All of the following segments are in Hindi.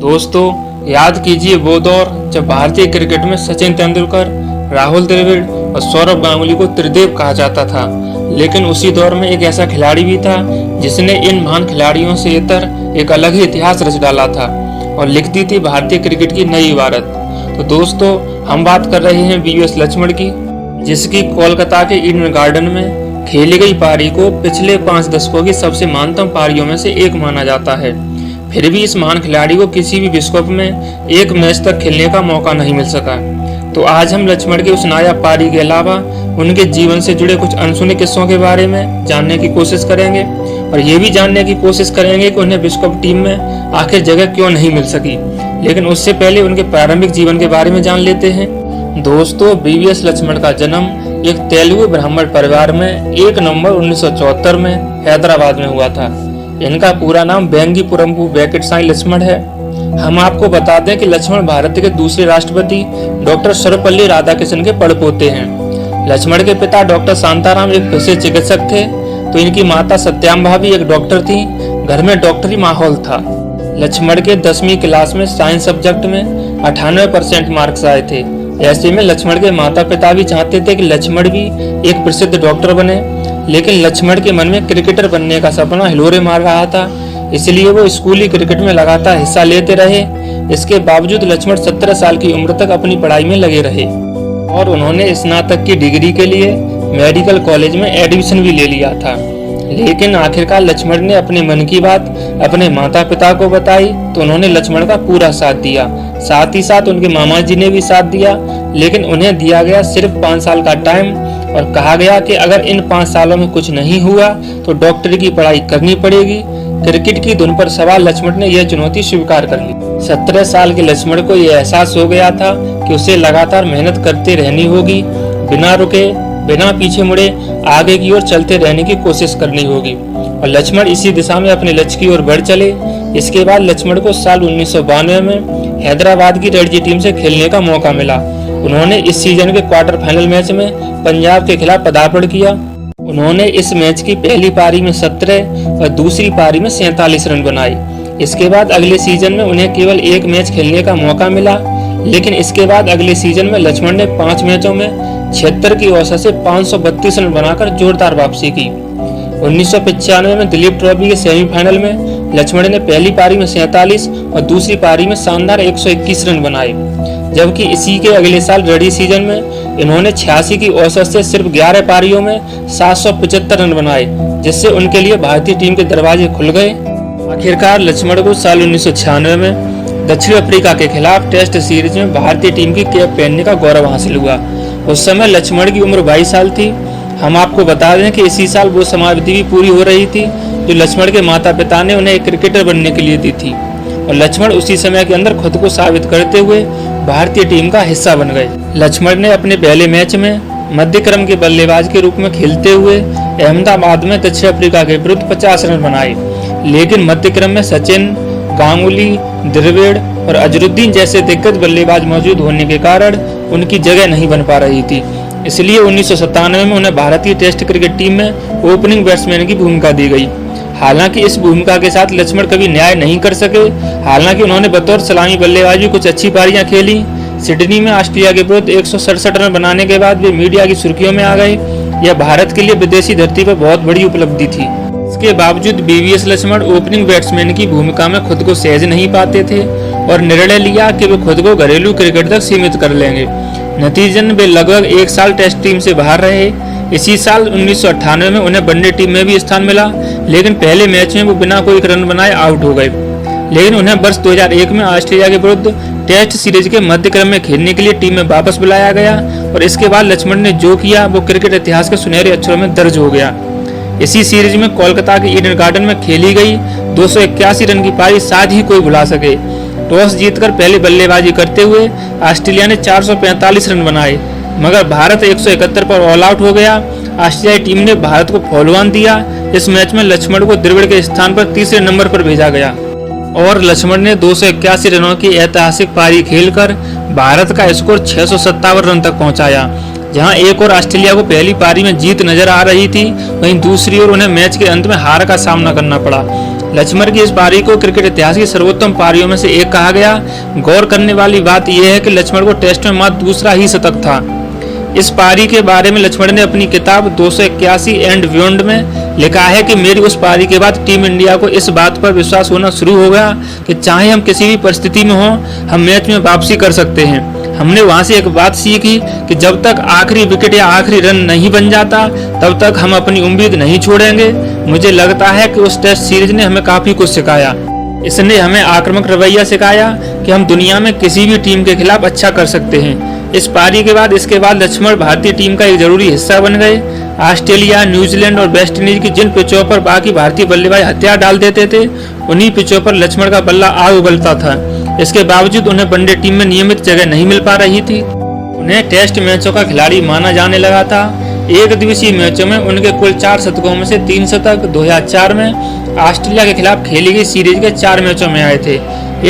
दोस्तों, याद कीजिए वो दौर जब भारतीय क्रिकेट में सचिन तेंदुलकर, राहुल द्रविड़ और सौरव गांगुली को त्रिदेव कहा जाता था। लेकिन उसी दौर में एक ऐसा खिलाड़ी भी था जिसने इन महान खिलाड़ियों से इतर एक अलग ही इतिहास रच डाला था और लिख दी थी भारतीय क्रिकेट की नई इबारत। तो दोस्तों, हम बात कर रहे हैं वीवीएस लक्ष्मण की, जिसकी कोलकाता के ईडन गार्डन में खेली गई पारी को पिछले 5 दशकों की सबसे महानतम पारियों में से एक माना जाता है। फिर भी इस महान खिलाड़ी को किसी भी विश्व कप में एक मैच तक खेलने का मौका नहीं मिल सका। तो आज हम लक्ष्मण के उस नायाब पारी के अलावा उनके जीवन से जुड़े कुछ अनसुने किस्सों के बारे में जानने की कोशिश करेंगे और ये भी जानने की कोशिश करेंगे कि उन्हें विश्व कप टीम में आखिर जगह क्यों नहीं मिल सकी। लेकिन उससे पहले उनके प्रारंभिक जीवन के बारे में जान लेते हैं। दोस्तों, वीवीएस लक्ष्मण का जन्म एक तेलुगु ब्राह्मण परिवार में 1 नवंबर 1974 में हैदराबाद में हुआ था। इनका पूरा नाम वेंगी पुरम्बू वेंकटसाई लक्ष्मण है। हम आपको बता दें कि लक्ष्मण भारत के दूसरे राष्ट्रपति डॉक्टर सर्वपल्ली राधाकृष्णन के पड़पोते हैं। लक्ष्मण के पिता डॉक्टर शांताराम एक पेशे चिकित्सक थे, तो इनकी माता सत्याम्बा भी एक डॉक्टर थी। घर में डॉक्टरी माहौल था। लक्ष्मण के 10वीं क्लास में साइंस सब्जेक्ट में 98% मार्क्स आए थे। ऐसे में लक्ष्मण के माता पिता भी चाहते थे कि लक्ष्मण भी एक प्रसिद्ध डॉक्टर बने, लेकिन लक्ष्मण के मन में क्रिकेटर बनने का सपना हिलोरे मार रहा था। इसलिए वो स्कूली क्रिकेट में लगातार हिस्सा लेते रहे। इसके बावजूद लक्ष्मण 17 साल की उम्र तक अपनी पढ़ाई में लगे रहे और उन्होंने स्नातक की डिग्री के लिए मेडिकल कॉलेज में एडमिशन भी ले लिया था। लेकिन आखिरकार लक्ष्मण ने अपने मन की बात अपने माता पिता को बताई, तो उन्होंने लक्ष्मण का पूरा साथ दिया। साथ ही साथ उनके मामा जी ने भी साथ दिया, लेकिन उन्हें दिया गया सिर्फ 5 साल का टाइम और कहा गया कि अगर इन 5 सालों में कुछ नहीं हुआ तो डॉक्टरी की पढ़ाई करनी पड़ेगी। क्रिकेट की धुन पर सवार लक्ष्मण ने यह चुनौती स्वीकार कर ली। 17 साल के लक्ष्मण को यह एहसास हो गया था कि उसे लगातार मेहनत करते रहनी होगी, बिना रुके, बिना पीछे मुड़े आगे की ओर चलते रहने की कोशिश करनी होगी। और लक्ष्मण इसी दिशा में अपने लक्ष्य की ओर बढ़ चले। इसके बाद लक्ष्मण को साल 1992 में हैदराबाद की रणजी टीम से खेलने का मौका मिला। उन्होंने इस सीजन के क्वार्टर फाइनल मैच में पंजाब के खिलाफ पदार्पण किया। उन्होंने इस मैच की पहली पारी में 17 और दूसरी पारी में 47 रन बनाए। इसके बाद अगले सीजन में उन्हें केवल एक मैच खेलने का मौका मिला, लेकिन इसके बाद अगले सीजन में लक्ष्मण ने 5 मैचों में 76 की औसत से 532 रन बनाकर जोरदार वापसी की। 1995 में दिलीप ट्रॉफी के सेमीफाइनल में लक्ष्मण ने पहली पारी में 47 और दूसरी पारी में शानदार 121 रन बनाए, जबकि इसी के अगले साल रणजी सीजन में इन्होंने 86 की औसत से सिर्फ 11 पारियों में 775 रन बनाए, जिससे उनके लिए भारतीय टीम के दरवाजे खुल गए। आखिरकार लक्ष्मण को साल 1996 में दक्षिण अफ्रीका के खिलाफ टेस्ट सीरीज में भारतीय टीम की कैप पहनने का गौरव हासिल हुआ। उस समय लक्ष्मण की उम्र 22 साल थी। हम आपको बता दें कि इसी साल वो समाप्ति भी पूरी हो रही थी जो लक्ष्मण के माता पिता ने उन्हें एक क्रिकेटर बनने के लिए दी थी, और लक्ष्मण उसी समय के अंदर खुद को साबित करते हुए भारतीय टीम का हिस्सा बन गए। लक्ष्मण ने अपने पहले मैच में मध्य क्रम के बल्लेबाज के रूप में खेलते हुए अहमदाबाद में दक्षिण अफ्रीका के विरुद्ध 50 रन बनाए, लेकिन मध्य क्रम में सचिन, गांगुली, द्रविड़ और अजरुद्दीन जैसे दिग्गज बल्लेबाज मौजूद होने के कारण उनकी जगह नहीं बन पा रही थी। इसलिए 1997 में उन्हें भारतीय टेस्ट क्रिकेट टीम में ओपनिंग बैट्समैन की भूमिका दी गई। हालांकि इस भूमिका के साथ लक्ष्मण कभी न्याय नहीं कर सके। हालांकि उन्होंने बतौर सलामी बल्लेबाज भी कुछ अच्छी पारियां खेली। सिडनी में ऑस्ट्रेलिया के विरुद्ध 167 रन बनाने के बाद वे मीडिया की सुर्खियों में आ गए। यह भारत के लिए विदेशी धरती पर बहुत बड़ी उपलब्धि थी। इसके बावजूद वीवीएस लक्ष्मण ओपनिंग बैट्समैन की भूमिका में खुद को सहज नहीं पाते थे और निर्णय लिया कि वे खुद को घरेलू क्रिकेट तक सीमित कर लेंगे। नतीजतन वे लगभग 1 साल टेस्ट टीम से बाहर रहे। इसी साल 1998 में उन्हें वनडे टीम में भी स्थान मिला, लेकिन पहले मैच में वो बिना कोई रन बनाए आउट हो गए। लेकिन उन्हें वर्ष 2001 में ऑस्ट्रेलिया के विरुद्ध टेस्ट सीरीज के मध्य क्रम में खेलने के लिए टीम में वापस बुलाया गया और इसके बाद लक्ष्मण ने जो किया वो क्रिकेट इतिहास के सुनहरे अक्षरों में दर्ज हो गया। इसी सीरीज में कोलकाता के ईडन गार्डन में खेली गई 281 रन की पारी शायद ही कोई भुला सके। टॉस जीतकर पहले बल्लेबाजी करते हुए ऑस्ट्रेलिया ने 445 रन बनाए, मगर भारत 171 पर ऑल आउट हो गया। ऑस्ट्रेलियाई टीम ने भारत को फॉलोऑन दिया। इस मैच में लक्ष्मण को द्रविड़ के स्थान पर तीसरे नंबर पर भेजा गया और लक्ष्मण ने 281 रनों की ऐतिहासिक पारी खेलकर भारत का स्कोर 657 रन तक पहुंचाया। जहां एक और ऑस्ट्रेलिया को पहली पारी में जीत नजर आ रही थी, वहीं दूसरी ओर उन्हें मैच के अंत में हार का सामना करना पड़ा। लक्ष्मण की इस पारी को क्रिकेट इतिहास की सर्वोत्तम पारियों में से एक कहा गया। गौर करने वाली बात यह है कि लक्ष्मण को टेस्ट में मात्र दूसरा ही शतक था। इस पारी के बारे में लक्ष्मण ने अपनी किताब 281 एंड बियॉन्ड में लिखा है कि मेरी उस पारी के बाद टीम इंडिया को इस बात पर विश्वास होना शुरू हो गया कि चाहे हम किसी भी परिस्थिति में हों, हम मैच में वापसी कर सकते हैं। हमने वहां से एक बात सीखी कि जब तक आखिरी विकेट या आखिरी रन नहीं बन जाता, तब तक हम अपनी उम्मीद नहीं छोड़ेंगे। मुझे लगता है कि उस टेस्ट सीरीज ने हमें काफी कुछ सिखाया। इसने हमें आक्रामक रवैया सिखाया कि हम दुनिया में किसी भी टीम के खिलाफ अच्छा कर सकते हैं। इस पारी के बाद लक्ष्मण भारतीय टीम का एक जरूरी हिस्सा बन गए। ऑस्ट्रेलिया, न्यूजीलैंड और वेस्ट इंडीज की जिन पिचों पर बाकी भारतीय बल्लेबाज हथियार डाल देते थे, उन्हीं पिचों पर लक्ष्मण का बल्ला आग उगलता था। इसके बावजूद उन्हें वनडे टीम में नियमित जगह नहीं मिल पा रही थी। उन्हें टेस्ट मैचों का खिलाड़ी माना जाने लगा था। एक दिवसीय मैचों में उनके कुल 4 शतकों में से 3 शतक 2004 में ऑस्ट्रेलिया के खिलाफ खेली गई सीरीज के 4 मैचों में आए थे।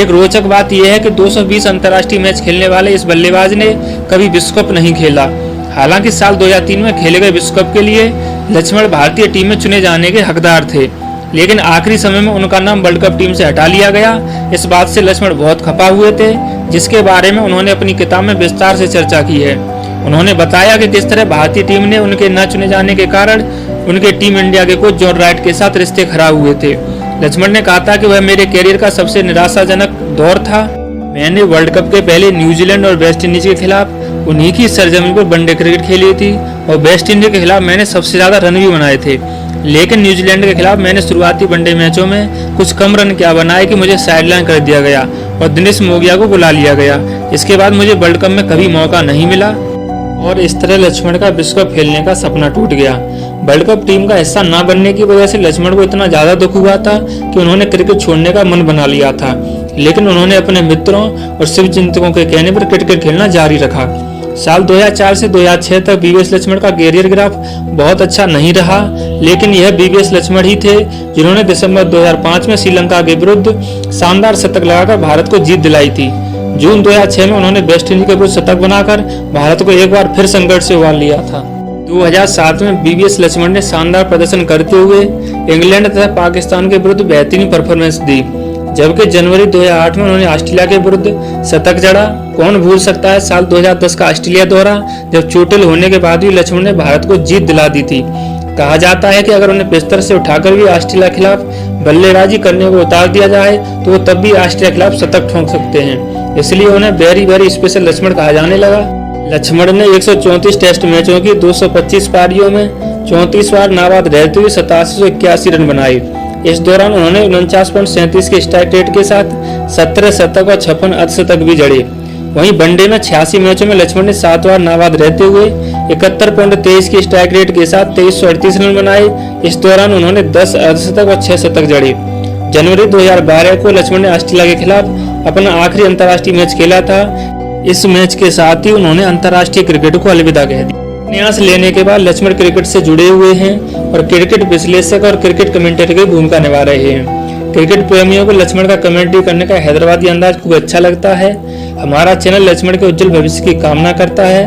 एक रोचक बात यह है कि 220 अंतर्राष्ट्रीय मैच खेलने वाले इस बल्लेबाज ने कभी विश्व कप नहीं खेला। हालांकि साल 2003 में खेले गए विश्व कप के लिए लक्ष्मण भारतीय टीम में चुने जाने के हकदार थे, लेकिन आखिरी समय में उनका नाम वर्ल्ड कप टीम से हटा लिया गया। इस बात से लक्ष्मण बहुत खफा हुए थे, जिसके बारे में उन्होंने अपनी किताब में विस्तार से चर्चा की है। उन्होंने बताया कि किस तरह भारतीय टीम ने उनके न चुने जाने के कारण उनके टीम इंडिया के कोच जॉन राइट के साथ रिश्ते खराब हुए थे। लक्ष्मण ने कहा था कि वह मेरे कैरियर का सबसे निराशाजनक दौर था। मैंने वर्ल्ड कप के पहले न्यूजीलैंड और वेस्ट इंडीज के खिलाफ उन्हीं की सरजमीन पर वनडे क्रिकेट खेली थी और वेस्ट इंडीज के खिलाफ मैंने सबसे ज्यादा रन भी बनाए थे। लेकिन न्यूजीलैंड के खिलाफ मैंने शुरुआती वनडे मैचों में कुछ कम रन क्या बनाए कि मुझे साइडलाइन कर दिया गया और दिनेश मोगिया को बुला लिया गया। इसके बाद मुझे वर्ल्ड कप में कभी मौका नहीं मिला और इस तरह लक्ष्मण का विश्व कप खेलने का सपना टूट गया। वर्ल्ड कप टीम का हिस्सा न बनने की वजह से लक्ष्मण को इतना ज्यादा दुख हुआ था कि उन्होंने क्रिकेट छोड़ने का मन बना लिया था, लेकिन उन्होंने अपने मित्रों और शुभचिंतकों के कहने पर क्रिकेट खेलना जारी रखा। साल 2004 से 2006 तक बीवीएस लक्ष्मण का कैरियर ग्राफ बहुत अच्छा नहीं रहा, लेकिन यह बीवीएस लक्ष्मण ही थे जिन्होंने दिसंबर 2005 में श्रीलंका के विरुद्ध शानदार शतक लगाकर भारत को जीत दिलाई थी। जून 2006 में उन्होंने वेस्ट इंडीज के विरुद्ध शतक बनाकर भारत को एक बार फिर संकट से उबार लिया था। 2007 में बीवीएस लक्ष्मण ने शानदार प्रदर्शन करते हुए इंग्लैंड तथा पाकिस्तान के विरुद्ध बेहतरीन परफॉर्मेंस दी, जबकि जनवरी 2008 में उन्होंने ऑस्ट्रेलिया के विरुद्ध शतक जड़ा। कौन भूल सकता है साल 2010 का ऑस्ट्रेलिया दौरा, जब चोटिल होने के बाद भी लक्ष्मण ने भारत को जीत दिला दी थी। कहा जाता है कि अगर उन्हें बिस्तर से उठाकर भी ऑस्ट्रेलिया के खिलाफ बल्लेबाजी करने को उतार दिया जाए तो वो तब भी ऑस्ट्रेलिया के खिलाफ शतक ठोक सकते हैं। इसलिए उन्हें वेरी स्पेशल लक्ष्मण कहा जाने लगा। लक्ष्मण ने 134 टेस्ट मैचों की 225 पारियों में 34 बार नाबाद रहते हुए 8781 रन बनाए। इस दौरान उन्होंने 49.37 के स्ट्राइक रेट के साथ 17 शतक और 56 अर्धशतक भी जड़े। वहीं वनडे में 86 मैचों में लक्ष्मण ने 7 बार नाबाद रहते हुए 71.23 के स्ट्राइक रेट के साथ 2338 रन बनाए। इस दौरान उन्होंने 10 अर्धशतक और 6 शतक जड़े। जनवरी 2012 को लक्ष्मण ने ऑस्ट्रेलिया के खिलाफ अपना आखिरी अंतर्राष्ट्रीय मैच खेला था। इस मैच के साथ ही उन्होंने अंतर्राष्ट्रीय क्रिकेट को अलविदा कह दिया। संन्यास लेने के बाद लक्ष्मण क्रिकेट से जुड़े हुए हैं और क्रिकेट विश्लेषक और क्रिकेट कमेंटेटर की भूमिका निभा रहे हैं। क्रिकेट प्रेमियों को लक्ष्मण का कमेंट्री करने का हैदराबादी अंदाज खूब अच्छा लगता है। हमारा चैनल लक्ष्मण के उज्जवल भविष्य की कामना करता है।